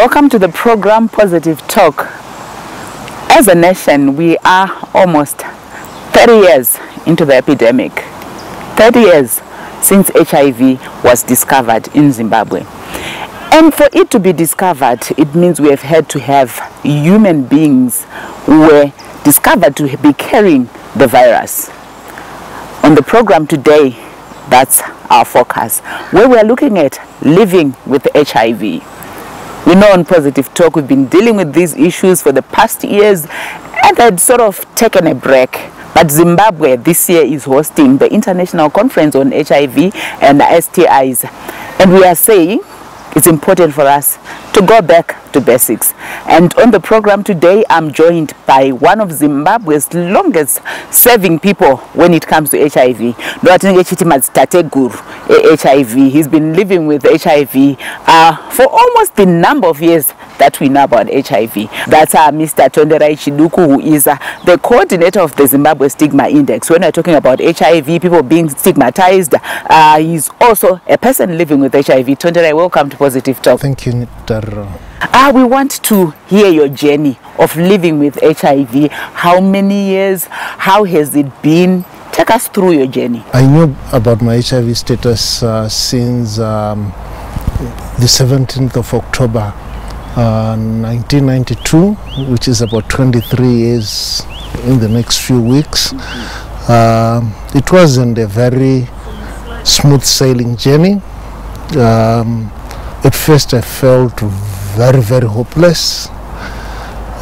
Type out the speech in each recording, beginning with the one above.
Welcome to the program Positive Talk. As a nation, we are almost 30 years into the epidemic. 30 years since HIV was discovered in Zimbabwe. And for it to be discovered, it means we have had to have human beings who were discovered to be carrying the virus. On the program today, that's our focus, where we are looking at living with HIV. We know on Positive Talk we've been dealing with these issues for the past years and had sort of taken a break. But Zimbabwe this year is hosting the International Conference on HIV and STIs. And we are saying it's important for us to go back to basics. And on the program today, I'm joined by one of Zimbabwe's longest serving people when it comes to HIV. HIV. He's been living with HIV for almost the number of years that we know about HIV. That's Mr. Tunday, who is the coordinator of the Zimbabwe Stigma Index. When we're talking about HIV, people being stigmatized, he's also a person living with HIV. Tunday, welcome to Positive Talk. Thank you, Taro. We want to hear your journey of living with HIV. How many years? How has it been? Take us through your journey. I knew about my HIV status since the 17th of October 1992, which is about 23 years in the next few weeks. It wasn't a very smooth sailing journey. At first I felt very, very hopeless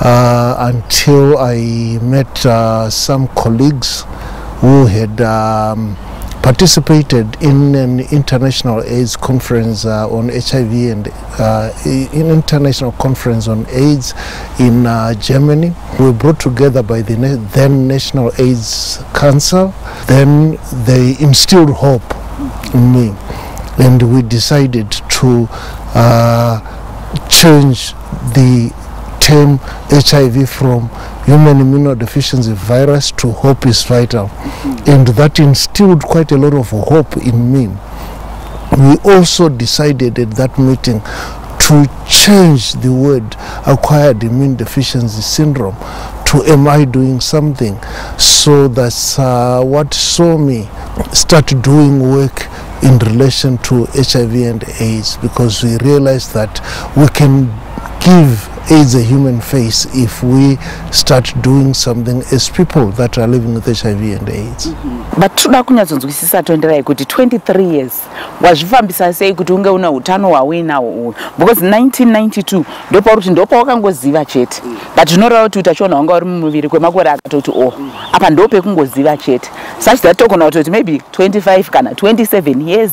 until I met some colleagues who had participated in an international AIDS conference on HIV and an international conference on AIDS in Germany. We were brought together by the then National AIDS Council. Then they instilled hope in me, and we decided to change the term HIV from human immunodeficiency virus to hope is vital. And that instilled quite a lot of hope in me. We also decided at that meeting to change the word acquired immune deficiency syndrome to am I doing something? So that's what saw me start doing work in relation to HIV and AIDS, because we realized that we can give AIDS a human face if we start doing something as people that are living with HIV and AIDS. But toda kunyadzonzwisisa Tunday kuti 23 years wazvifambisa sei kuti unge una utano hwawenawo, because 1992 ndopa wakangoziva chete, but zvinoreva kuti utachiona wanga uri mumuviri kwemakore akatoti apa ndopekungoziva chete. Such that tokona kuti maybe 25 kana 27 years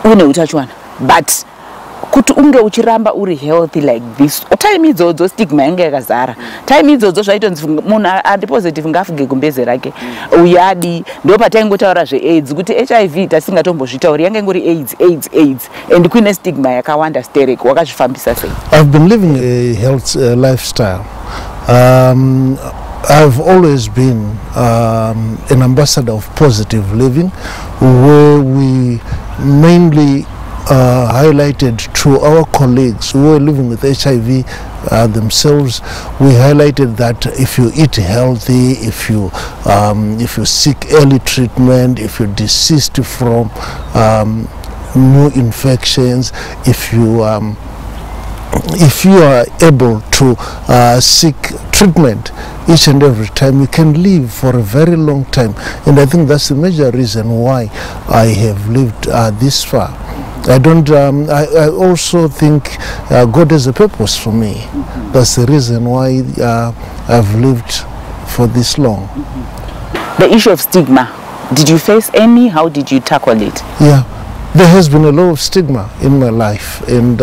une utachiona, but kuti unge uchiramba uri healthy like this. Time idzodzo stigma yange yakazara. Time idzodzo zvaitonzi munhu adi positive ngafuge kumbeze rake uyadi, ndopa taingotaura zveAIDS kuti HIV tasingatombozvitauri, yange ngori AIDS and kuine stigma yakawanda sterek. Wakazvifambisa sei? I've been living a health lifestyle. I've always been an ambassador of positive living, where we mainly highlighted to our colleagues who were living with HIV themselves. We highlighted that if you eat healthy, if you seek early treatment, if you're deceased from new infections, if you are able to seek treatment each and every time, you can live for a very long time. And I think that's the major reason why I have lived this far. I also think God has a purpose for me. That's the reason why I've lived for this long. The issue of stigma, did you face any? How did you tackle it? Yeah, there has been a lot of stigma in my life, and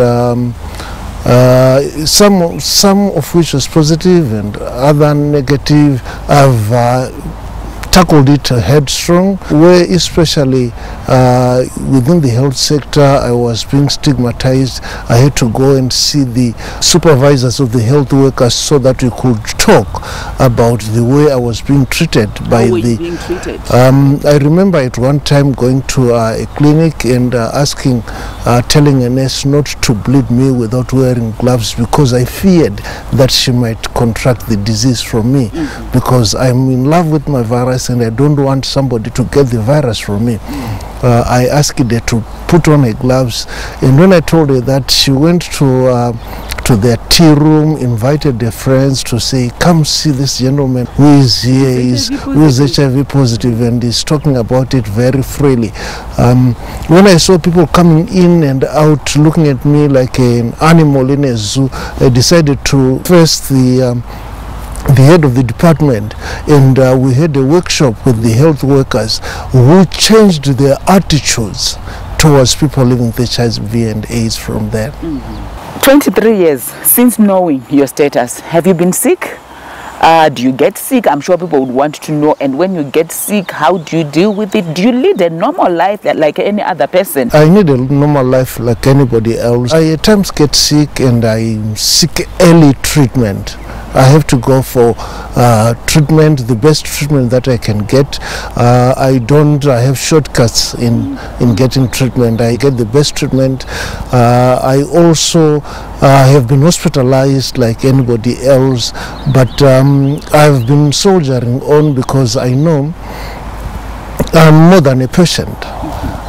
some of which was positive and other negative. I've tackled it headstrong, where especially within the health sector I was being stigmatized. I had to go and see the supervisors of the health workers so that we could talk about the way I was being treated by being treated? I remember at one time going to a clinic and asking telling a nurse not to bleed me without wearing gloves because I feared that she might contract the disease from me, because I'm in love with my virus and I don't want somebody to get the virus from me. I asked her to put on her gloves, and when I told her that, she went to their tea room, invited their friends to say, come see this gentleman who is here, who is HIV positive, and is talking about it very freely. When I saw people coming in and out looking at me like an animal in a zoo, I decided to face the head of the department, and we had a workshop with the health workers who changed their attitudes towards people living with HIV and AIDS from there. 23 years since knowing your status, have you been sick? Do you get sick? I'm sure people would want to know. And when you get sick, how do you deal with it? Do you lead a normal life like any other person? I need a normal life like anybody else. I at times get sick, and I seek early treatment. I have to go for treatment, the best treatment that I can get. I have shortcuts in getting treatment. I get the best treatment. I also have been hospitalized like anybody else, but I've been soldiering on because I know I'm more than a patient.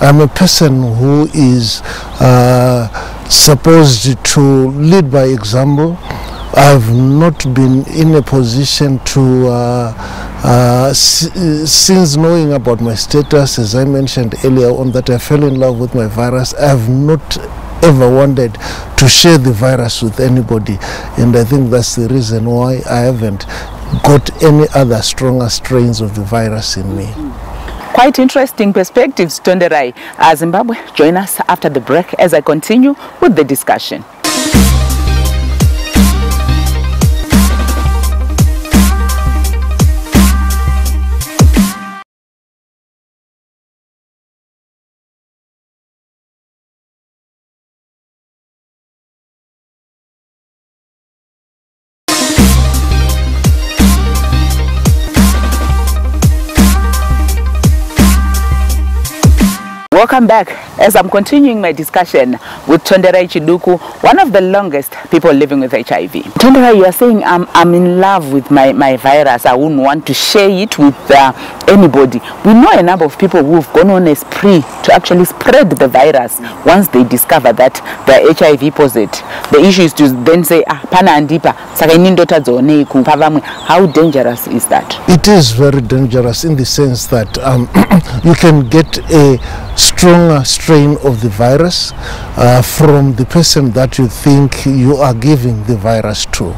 I'm a person who is supposed to lead by example. I've not been in a position to, since knowing about my status, as I mentioned earlier on, that I fell in love with my virus, I've not ever wanted to share the virus with anybody. And I think that's the reason why I haven't got any other stronger strains of the virus in me. Quite interesting perspectives, Tunday. Zimbabwe, join us after the break as I continue with the discussion. Welcome back as I'm continuing my discussion with Tunday Chiduku, one of the longest people living with HIV. Tunday, you are saying I'm in love with my virus. I wouldn't want to share it with anybody. We know a number of people who've gone on a spree to actually spread the virus once they discover that they're HIV positive. The issue is to then say, pana andipa, how dangerous is that? It is very dangerous in the sense that you can get a stronger strain of the virus from the person that you think you are giving the virus to.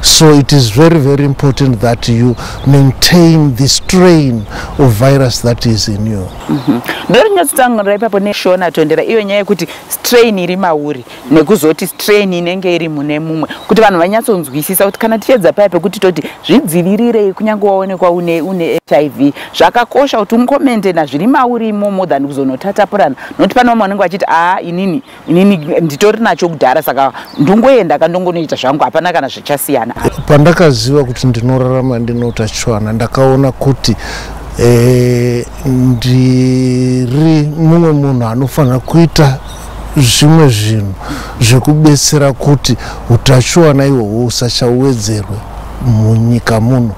So it is very, very important that you maintain the strain of virus that is in you. Strain iri mauri nekuzoti strain inenge iri mune mumwe kuti vanhu vanyatsonzwisisa kuti kana tiedza paipe kuti toti zvidzivirire kunyange waonekwa une HIV zvakakosha kuti unkomende nazviri mauri imomo than kuzonotapurana noti pane vamwe vanenge vachiti inini nditori nacho kudhara saka ndongoenda kandongonoita zvangu hapana kana zvichasiyana. Pandakaziva kuti ndinorarama ndinoutachiwana ndakaona kuti ndiri mumwe munhu anofanira kuita zvimwe zvinhu zvekubetsera kuti utachiwana ihwohwo usachawedzerwe munyika muno,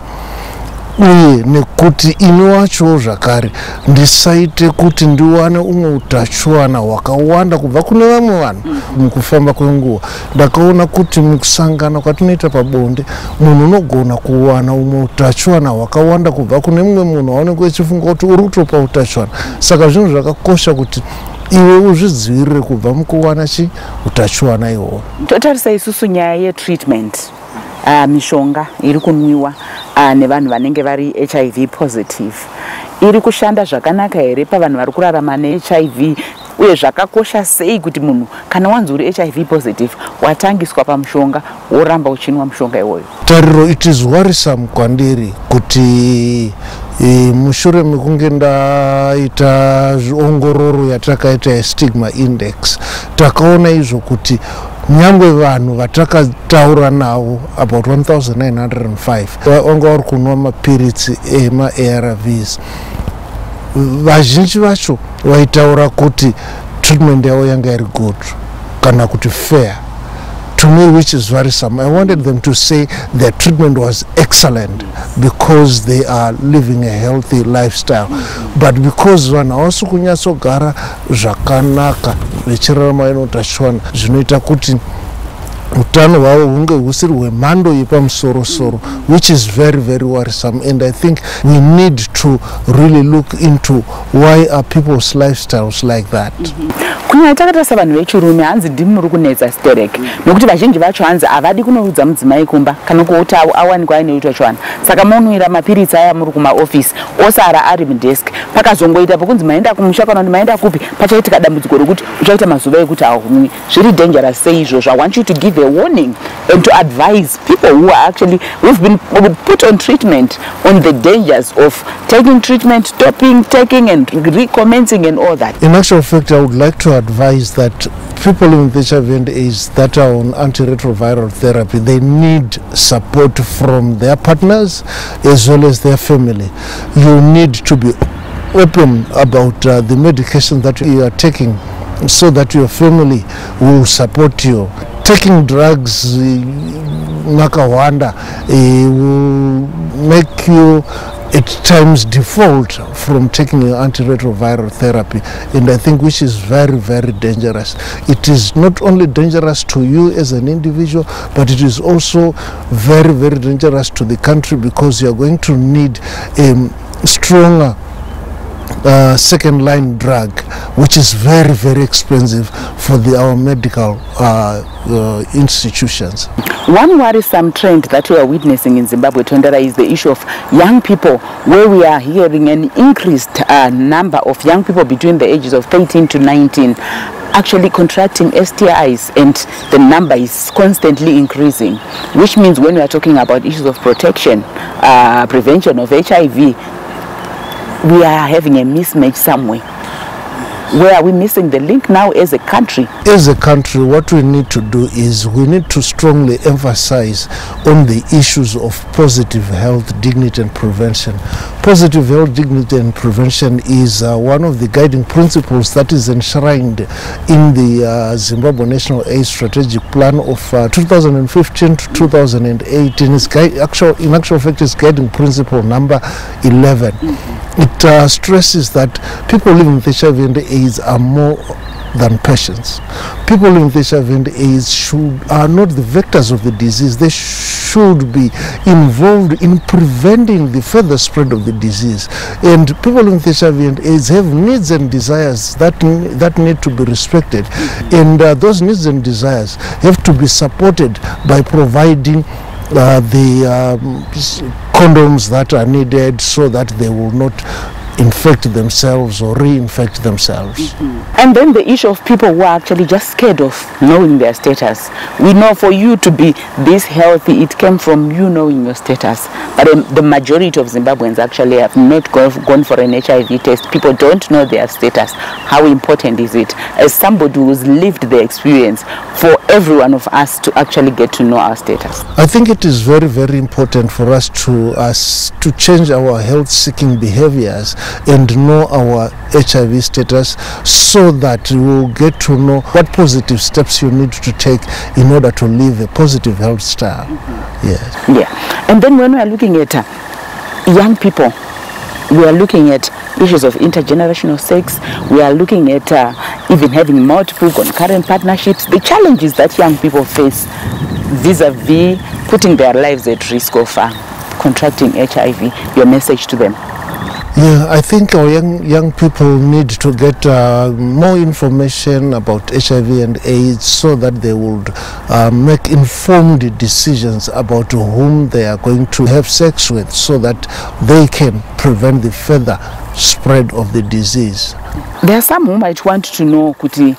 uye nekuti ini wacho zvakare ndisaite kuti ndiwane umwe utachiwana hwakawanda kubva kune vamwe vanhu. Mukufamba kwenguva ndakaona kuti mukusangana kwatinoita pabonde munhu unogona kuwana umwe utachiwana hwakawanda kubva kune mumwe munhu waunenge uchifunga kuti uri kutopa utachiwana. Saka zvinhu zvakakosha kuti iwe uzvidzivirire kubva mukuwana utachiwana ihwohwo. Totarisa isusu nyaya yetreatment, mishonga iri kunwiwa nevanhu vanenge vari HIV positive iri kushanda zvakanaka here pavanhu vari kurarama neHIV, uye zvakakosha sei kuti munhu kana wanzi uri HIV positive watangiswa pamushonga woramba uchinwa mushonga iwoyo? Tariro, it is worrisome kwandiri kuti mushure mekunge ndaita ongororo yatakaita stigma index takaona izvo kuti nyangwe vanhu vatakataura navo about 1905 vanga vari kunwa mapiritsi ema-ARVs, vazhinji vacho vaitaura kuti treatment yavo yanga iri good kana kuti fair. To me, which is worrisome. I wanted them to say their treatment was excellent because they are living a healthy lifestyle. But because vana also kunyatsogara zvakanaka vechirarama inotachiwana zvinoita kuti utano hwavo hunge husiri hwemhando yepamusoro-soro, which is very, very worrisome. And I think we need to really look into why are people's lifestyles like that. Kunyanya takatasa vanhu vechirume hanzi ndimi muri kunetsa stereki nokuti vazhinji vacho hanzi havadi kunoudza mudzimai kumba kana kuti awanikwa aine utachiwana, saka munwira mapiritsi aya muri kumaofisi osara ari mudesk, pakazongoita pokunzi maenda kumusha kana kuti maenda kupi pachaitika dambudziko rokuti uchaita mazuva ekuti haumwi. Zviri dangerous sei izvozvo. I want you to give a warning and to advise people who are actually who've been put on treatment on the dangers of taking treatment, stopping taking and recommencing and all that. In actual fact, I would like to advise that people with HIV and AIDS that are on antiretroviral therapy, they need support from their partners as well as their family. You need to be open about the medication that you are taking so that your family will support you. Taking drugs nakawanda will make you at times default from taking antiretroviral therapy, and I think which is very, very dangerous. It is not only dangerous to you as an individual, but it is also very, very dangerous to the country because you are going to need a stronger second line drug, which is very, very expensive for our medical institutions. One worrisome trend that we are witnessing in Zimbabwe, Tunday, is the issue of young people, where we are hearing an increased number of young people between the ages of 13 to 19 actually contracting STIs, and the number is constantly increasing, which means when we are talking about issues of protection, prevention of HIV, we are having a mismatch somewhere. Where are we missing the link now as a country? As a country, what we need to do is we need to strongly emphasize on the issues of positive health, dignity and prevention. Positive health, dignity and prevention is one of the guiding principles that is enshrined in the Zimbabwe National AIDS Strategic Plan of 2015 to 2018. In actual fact, it's guiding principle number 11. It stresses that people living with HIV and AIDS are more than patients. People living with HIV and AIDS are not the vectors of the disease. They should be involved in preventing the further spread of the disease. And people living with HIV and AIDS have needs and desires that need to be respected. And those needs and desires have to be supported by providing the condoms that are needed so that they will not infect themselves or reinfect themselves. And then the issue of people who are actually just scared of knowing their status. We know for you to be this healthy, it came from you knowing your status. But the majority of Zimbabweans actually have not gone for an HIV test. People don't know their status. How important is it, as somebody who's lived the experience, for every one of us to actually get to know our status? I think it is very, very important for us to change our health-seeking behaviors and know our HIV status, so that you will get to know what positive steps you need to take in order to live a positive health style. Yes. Yeah. And then when we are looking at young people, we are looking at issues of intergenerational sex, we are looking at even having multiple concurrent partnerships, the challenges that young people face vis-a-vis putting their lives at risk of contracting HIV. Your message to them? Yeah, I think our young people need to get more information about HIV and AIDS so that they would make informed decisions about whom they are going to have sex with, so that they can prevent the further spread of the disease. There are some who might want to know, Kuti,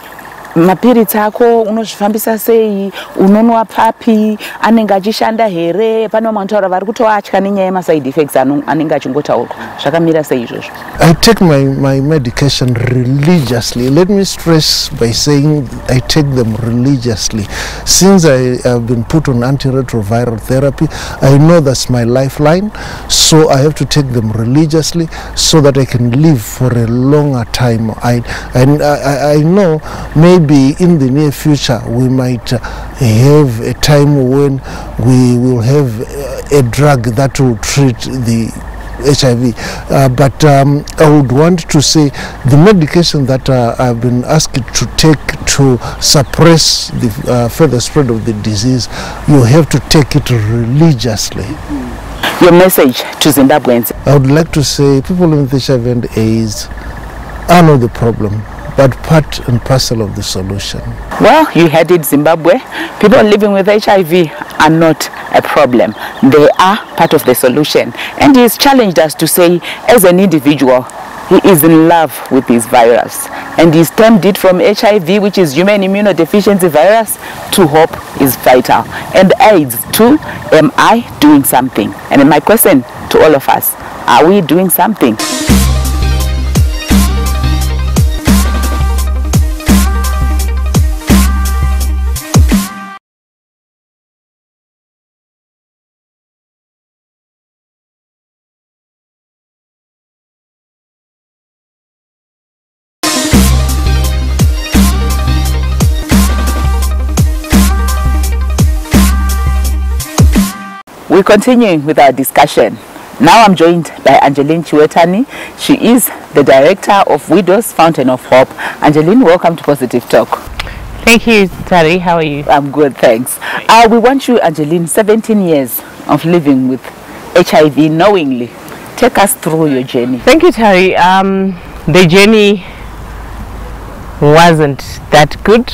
Mapiritsi ako unozvifambisa sei, unonwa papi, anenge achishanda here, pane vamwe vanotaura vari kutoatya nenyaya yemaside effects anenge achingotaurwa. Zvakamira sei izvozvo? I take my medication religiously. Let me stress by saying I take them religiously. Since I have been put on antiretroviral therapy, I know that's my lifeline, so I have to take them religiously so that I can live for a longer time. I know maybe in the near future we might have a time when we will have a drug that will treat the HIV, but I would want to say the medication that I've been asked to take to suppress the further spread of the disease, you have to take it religiously. Your message to Zimbabweans? I would like to say people with HIV and AIDS are not the problem, but part and parcel of the solution. Well, you heard it, Zimbabwe. People living with HIV are not a problem. They are part of the solution. And he's challenged us to say, as an individual, he is in love with this virus. And he's termed it from HIV, which is human immunodeficiency virus, to hope is vital. And AIDS too, am I doing something? And my question to all of us, are we doing something? We're continuing with our discussion. Now I'm joined by Angeline. She is the director of Widows Fountain of Hope. Angeline, welcome to Positive Talk. Thank you, Tari. How are you? I'm good, thanks. We want you, Angeline, 17 years of living with HIV knowingly. Take us through your journey. Thank you, Tari. The journey wasn't that good,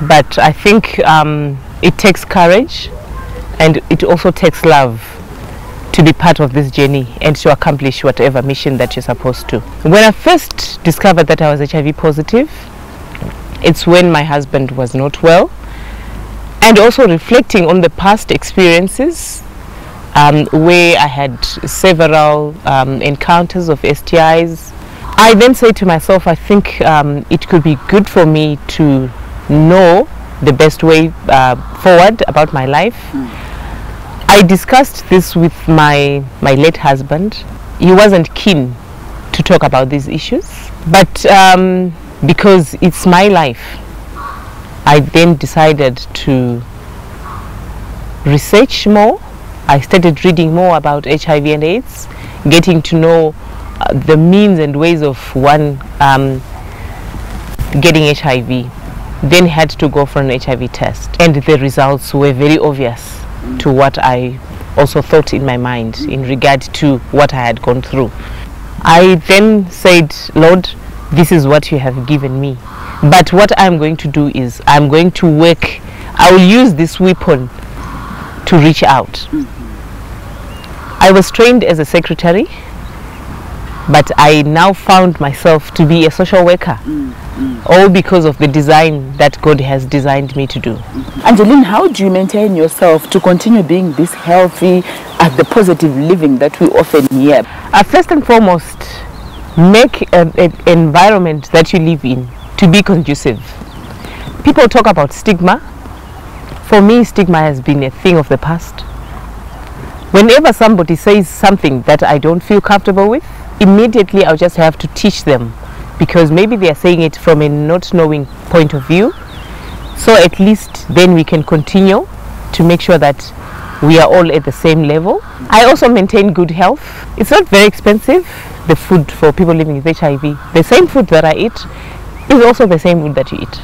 but I think it takes courage. And it also takes love to be part of this journey and to accomplish whatever mission that you're supposed to. When I first discovered that I was HIV positive, it's when my husband was not well, and also reflecting on the past experiences where I had several encounters of STIs. I then said to myself, I think it could be good for me to know the best way forward about my life. I discussed this with my late husband. He wasn't keen to talk about these issues, but because it's my life, I then decided to research more. I started reading more about HIV and AIDS, getting to know the means and ways of one getting HIV. Then had to go for an HIV test, and the results were very obvious to what I also thought in my mind in regard to what I had gone through. I then said, Lord, this is what you have given me, but what I'm going to do is I'm going to work. I will use this weapon to reach out. I was trained as a secretary, but I now found myself to be a social worker. All because of the design that God has designed me to do. Angeline, how do you maintain yourself to continue being this healthy and the positive living that we often hear? First and foremost, make an environment that you live in to be conducive. People talk about stigma. For me, stigma has been a thing of the past. Whenever somebody says something that I don't feel comfortable with, immediately I'll just have to teach them, because maybe they are saying it from a not knowing point of view. So at least then we can continue to make sure that we are all at the same level. I also maintain good health. It's not very expensive, the food for people living with HIV. The same food that I eat is also the same food that you eat.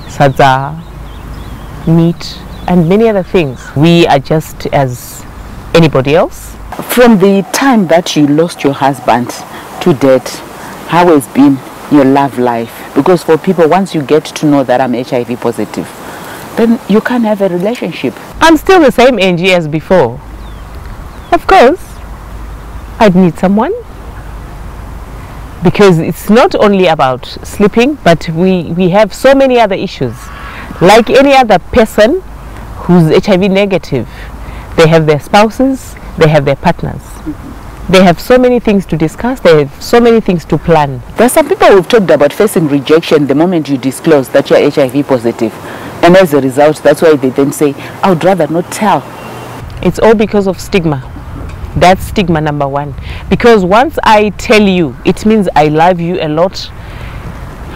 Sadza, meat, and many other things. We are just as anybody else. From the time that you lost your husband to date, how has been your love life? Because for people, once you get to know that I'm HIV positive, then you can't have a relationship. I'm still the same Angie as before. Of course, I'd need someone. because it's not only about sleeping, but we have so many other issues. Like any other person who's HIV negative, they have their spouses, they have their partners. They have so many things to discuss, they have so many things to plan. There are some people who've talked about facing rejection the moment you disclose that you're HIV positive. And as a result, that's why they then say, I would rather not tell. It's all because of stigma. That's stigma number one. Because once I tell you, it means I love you a lot.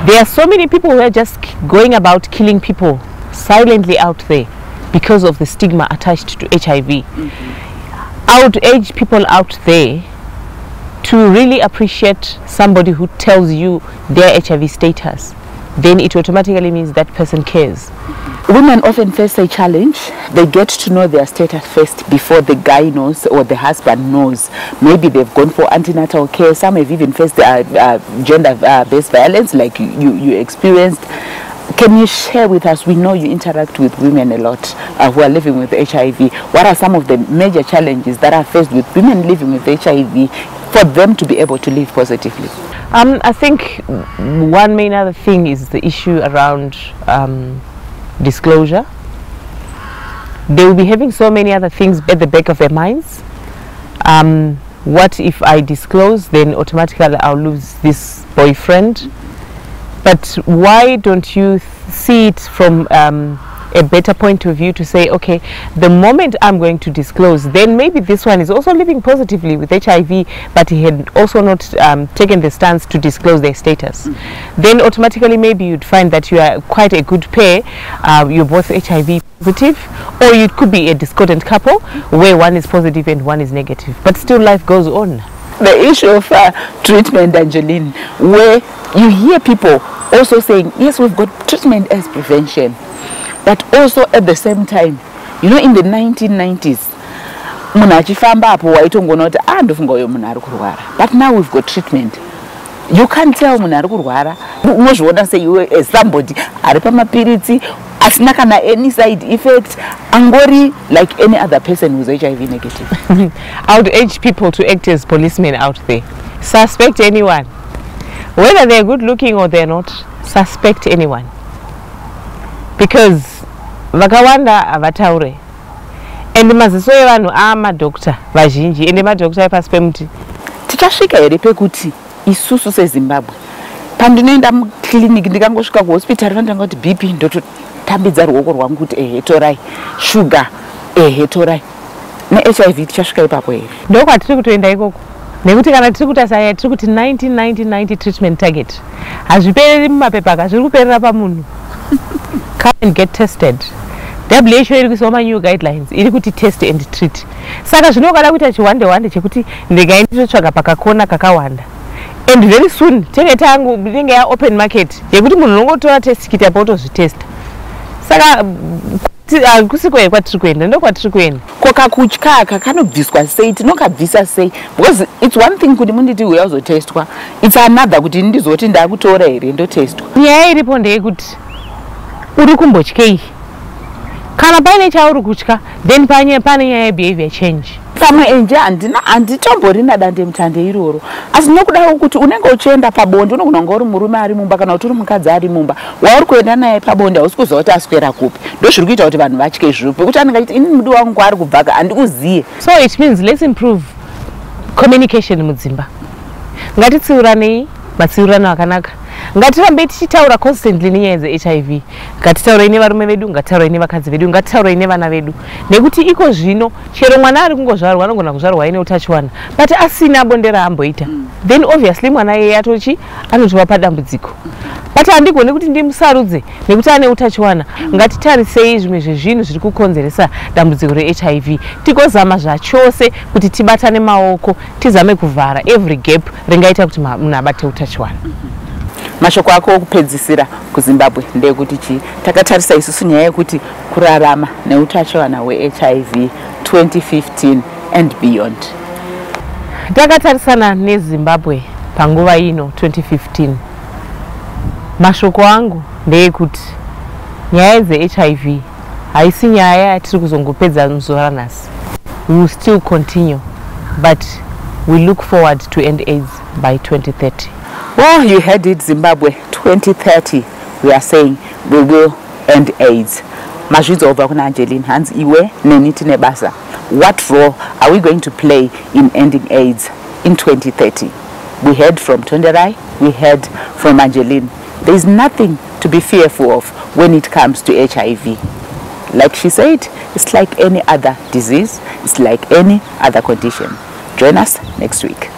There are so many people who are just going about killing people silently out there because of the stigma attached to HIV. I would urge people out there to really appreciate somebody who tells you their HIV status. Then it automatically means that person cares. Women often face a challenge. They get to know their status first before the guy knows or the husband knows. Maybe they've gone for antenatal care. Some have even faced gender-based violence like you experienced. Can you share with us, we know you interact with women a lot who are living with HIV. What are some of the major challenges that are faced with women living with HIV for them to be able to live positively? I think one main other thing is the issue around disclosure. They will be having so many other things at the back of their minds. What if I disclose, then automatically I'll lose this boyfriend? But why don't you see it from a better point of view to say, okay, the moment I'm going to disclose, then maybe this one is also living positively with HIV, but he had also not taken the stance to disclose their status. Then automatically maybe you'd find that you are quite a good pair. You're both HIV positive, or you could be a discordant couple where one is positive and one is negative, but still life goes on. The issue of treatment, Angeline, where you hear people also saying, yes, we've got treatment as prevention, but also at the same time, you know, in the 1990s, but now we've got treatment. You can't tell say you as somebody any side effects, angori like any other person who's HIV negative. I would urge people to act as policemen out there. Suspect anyone, whether they're good looking or they're not. Suspect anyone, because vakawanda avataure and maziso evanhu amadokta vazhinji ende madokta epasi pemuti. Tichasvika here pekuti isusu seZimbabwe pandinoenda mukliniki ndikangosvika kuhospitari vandangoti BP ndototambidza ruoko rwangu kuti ehe torai, sugar ehe torai. neHIV tichasvika ipapo here? Ndokwatiri kutoenda ikoko, nekuti kana tiri kutasaya tiri kuti 1990 treatment target hazvipereri mumapepa, zviri kuperera pamunhu. Come and get tested. WHO iri kuisa new guidelines iri kuti test and treat. Saka zvinokada kuita chiwande chekuti ndingaenditotsvaga pakakona kakawanda. And very soon tenge tangu inenge ya open market yekuti munhu unongotora test kit apo utozvitesta. Saka kusiko here kwatiri kuenda, ndokwatiri kuenda. Koka kutya aka kanobviswa sei, tinokabvisa sei? Because it's one thing kuti munditi uya uzotestwa, it's another kuti ndizoti ndakutora here ndotestwa. Nyaya iripo ndeyekuti uri kumbotyei. Kana paine chauri kutya, then pane nyaya yebehavior change. Pamwe enje handitomborina dandemutande iroro, asi nokuda kuti unenge uchienda pabonde unogona kunge uri murume ari mumba kana kuti uri mukadzi ari mumba, wauri kuenda naye pabonde hausi kuziva kuti aswera kupi. Ndozviri kuita kuti vanhu vatye izvozvo, pekuti anenge achiti ini mudi wangu kwaari kubvaka handikuziye. So it means let's improve communication mudzimba. Ngatitsiuranei matsiurano akanaka. Ngatirambe tichitaura constantly nenyaya dzeHIV. Ngatitaurei nevarume vedu, ngatitaurei nevakadzi vedu, ngatitaurei nevana vedu. Nekuti iko zvino chero mwana ari kungozvarwa anogona kuzvarwa aine utachiwana, but asina bonde raamboita, then obviously mwana yeye atochi anotova padambudziko. But handigoni kuti ndimusarudze nekuti ane utachiwana. Ngatitarisei zvimwe zvezvinhu zviri kukonzeresa dambudziko reHIV. Tikozama zvachose kuti tibatane maoko, tizame kuvhara every gap ringaita kuti munhu abate utachiwana. Mashoko ako okupedzisira kuZimbabwe ndeyekuti chi? Takatarisa isusu nyaya yekuti kurarama neutachiwana hweHIV 2015 and beyond. Takatarisana neZimbabwe panguva ino 2015. Mashoko angu ndeyekuti nyaya dzeHIV haisi nyaya yatiri kuzongopedza muzuva ranhasi. We will still continue, but we look forward to end AIDS by 2030. Well, you heard it, Zimbabwe 2030. We are saying we will end AIDS. Mazvidzova kuna Angeline Hans iwe neniti nebasa. What role are we going to play in ending AIDS in 2030? We heard from Tunday, we heard from Angeline. There is nothing to be fearful of when it comes to HIV. Like she said, it's like any other disease, it's like any other condition. Join us next week.